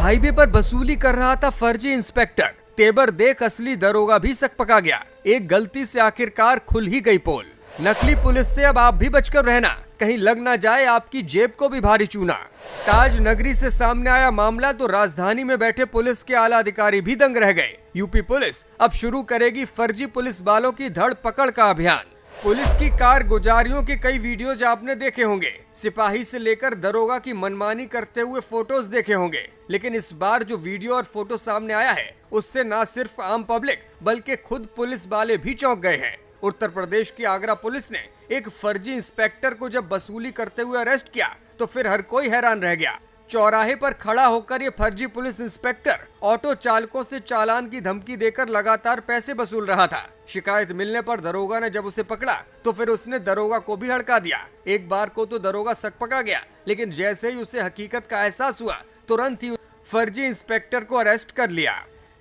Highway पर वसूली कर रहा था फर्जी इंस्पेक्टर। तेवर देख असली दरोगा भी सकपका गया। एक गलती से आखिरकार खुल ही गई पोल। नकली पुलिस से अब आप भी बचकर रहना, कहीं लग ना जाए आपकी जेब को भी भारी चूना। ताज नगरी से सामने आया मामला तो राजधानी में बैठे पुलिस के आला अधिकारी भी दंग रह गए। यूपी पुलिस अब शुरू करेगी फर्जी पुलिस वालों की धड़ पकड़ का अभियान। पुलिस की कारगुजारियों के कई वीडियोज आपने देखे होंगे, सिपाही से लेकर दरोगा की मनमानी करते हुए फोटोज देखे होंगे, लेकिन इस बार जो वीडियो और फोटो सामने आया है उससे न सिर्फ आम पब्लिक बल्कि खुद पुलिस वाले भी चौंक गए हैं। उत्तर प्रदेश की आगरा पुलिस ने एक फर्जी इंस्पेक्टर को जब वसूली करते हुए अरेस्ट किया तो फिर हर कोई हैरान रह गया। चौराहे पर खड़ा होकर ये फर्जी पुलिस इंस्पेक्टर ऑटो चालकों से चालान की धमकी देकर लगातार पैसे वसूल रहा था। शिकायत मिलने पर दरोगा ने जब उसे पकड़ा तो फिर उसने दरोगा को भी हड़का दिया। एक बार को तो दरोगा सकपका गया, लेकिन जैसे ही उसे हकीकत का एहसास हुआ तुरंत ही फर्जी इंस्पेक्टर को अरेस्ट कर लिया।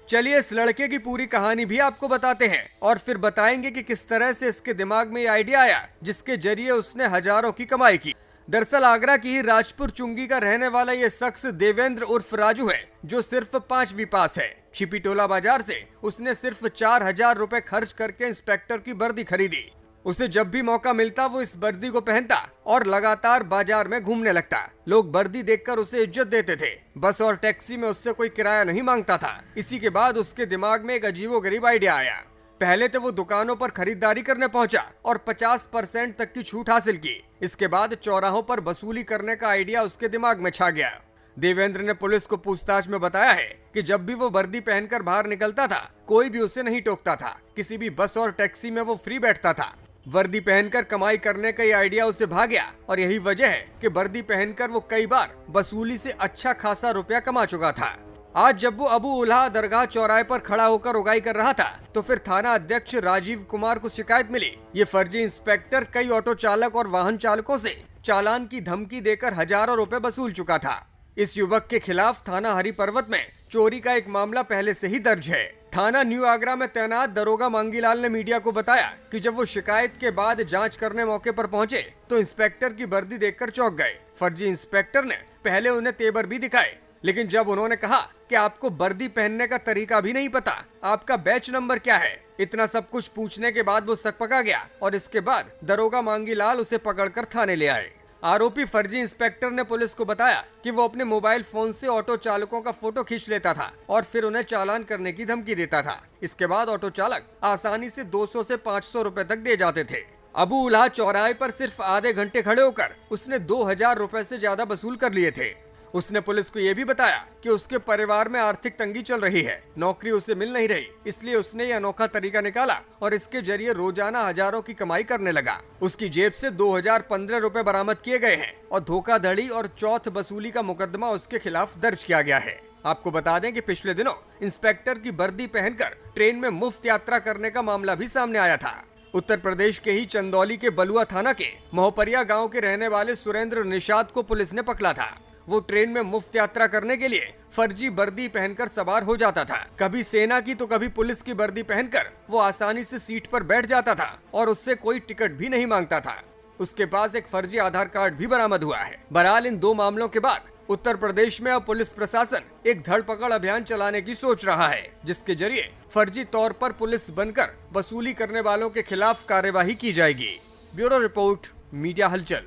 चलिए इस लड़के की पूरी कहानी भी आपको बताते हैं और फिर बताएंगे कि किस तरह से इसके दिमाग में ये आइडिया आया जिसके जरिए उसने हजारों की कमाई की। दरअसल आगरा की ही राजपुर चुंगी का रहने वाला ये शख्स देवेंद्र उर्फ राजू है, जो सिर्फ 5वीं पास है। छिपीटोला बाजार से उसने सिर्फ 4,000 रुपए खर्च करके इंस्पेक्टर की वर्दी खरीदी। उसे जब भी मौका मिलता वो इस वर्दी को पहनता और लगातार बाजार में घूमने लगता। लोग वर्दी देखकर उसे इज्जत देते थे। बस और टैक्सी में उससे कोई किराया नहीं मांगता था। इसी के बाद उसके दिमाग में एक अजीबोगरीब आइडिया आया। पहले तो वो दुकानों पर खरीदारी करने पहुंचा और 50% तक की छूट हासिल की। इसके बाद चौराहों पर वसूली करने का आइडिया उसके दिमाग में छा गया। देवेंद्र ने पुलिस को पूछताछ में बताया है कि जब भी वो वर्दी पहनकर बाहर निकलता था कोई भी उसे नहीं टोकता था। किसी भी बस और टैक्सी में वो फ्री बैठता था। वर्दी पहनकर कमाई करने का ये आइडिया उसे भा गया और यही वजह है कि वर्दी पहनकर वो कई बार वसूली से अच्छा खासा रुपया कमा चुका था। आज जब वो अबू उल्हा दरगाह चौराहे पर खड़ा होकर उगाई कर रहा था तो फिर थाना अध्यक्ष राजीव कुमार को शिकायत मिली। ये फर्जी इंस्पेक्टर कई ऑटो चालक और वाहन चालकों से चालान की धमकी देकर हजारों रुपए वसूल चुका था। इस युवक के खिलाफ थाना हरि पर्वत में चोरी का एक मामला पहले से ही दर्ज है। थाना न्यू आगरा में तैनात दरोगा मांगीलाल ने मीडिया को बताया कि जब वो शिकायत के बाद जांच करने मौके पर पहुंचे तो इंस्पेक्टर की वर्दी देखकर चौंक गए। फर्जी इंस्पेक्टर ने पहले उन्हें तेवर भी दिखाए, लेकिन जब उन्होंने कहा कि आपको वर्दी पहनने का तरीका भी नहीं पता, आपका बैच नंबर क्या है, इतना सब कुछ पूछने के बाद वो सकपका गया और इसके बाद दरोगा मांगीलाल उसे पकड़कर थाने ले आए। आरोपी फर्जी इंस्पेक्टर ने पुलिस को बताया कि वो अपने मोबाइल फोन से ऑटो चालकों का फोटो खींच लेता था और फिर उन्हें चालान करने की धमकी देता था। इसके बाद ऑटो चालक आसानी से 200 से 500 रुपए तक दे जाते थे। अबू उल्हा चौराहे पर सिर्फ आधे घंटे खड़े होकर उसने 2,000 रुपए से ज्यादा वसूल कर लिए थे। उसने पुलिस को ये भी बताया कि उसके परिवार में आर्थिक तंगी चल रही है, नौकरी उसे मिल नहीं रही, इसलिए उसने यह अनोखा तरीका निकाला और इसके जरिए रोजाना हजारों की कमाई करने लगा। उसकी जेब से 2015 रुपए बरामद किए गए हैं और धोखाधड़ी और चौथ वसूली का मुकदमा उसके खिलाफ दर्ज किया गया है। आपको बता दें कि पिछले दिनों इंस्पेक्टर की वर्दी पहनकर ट्रेन में मुफ्त यात्रा करने का मामला भी सामने आया था। उत्तर प्रदेश के ही चंदौली के बलुआ थाना के मोहपरिया गाँव के रहने वाले सुरेंद्र निषाद को पुलिस ने पकड़ा था। वो ट्रेन में मुफ्त यात्रा करने के लिए फर्जी वर्दी पहनकर सवार हो जाता था। कभी सेना की तो कभी पुलिस की वर्दी पहनकर वो आसानी से सीट पर बैठ जाता था और उससे कोई टिकट भी नहीं मांगता था। उसके पास एक फर्जी आधार कार्ड भी बरामद हुआ है। बहरहाल इन 2 मामलों के बाद उत्तर प्रदेश में अब पुलिस प्रशासन एक धरपकड़ अभियान चलाने की सोच रहा है, जिसके जरिए फर्जी तौर पर पुलिस बनकर वसूली करने वालों के खिलाफ कार्यवाही की जाएगी। ब्यूरो रिपोर्ट, मीडिया हलचल।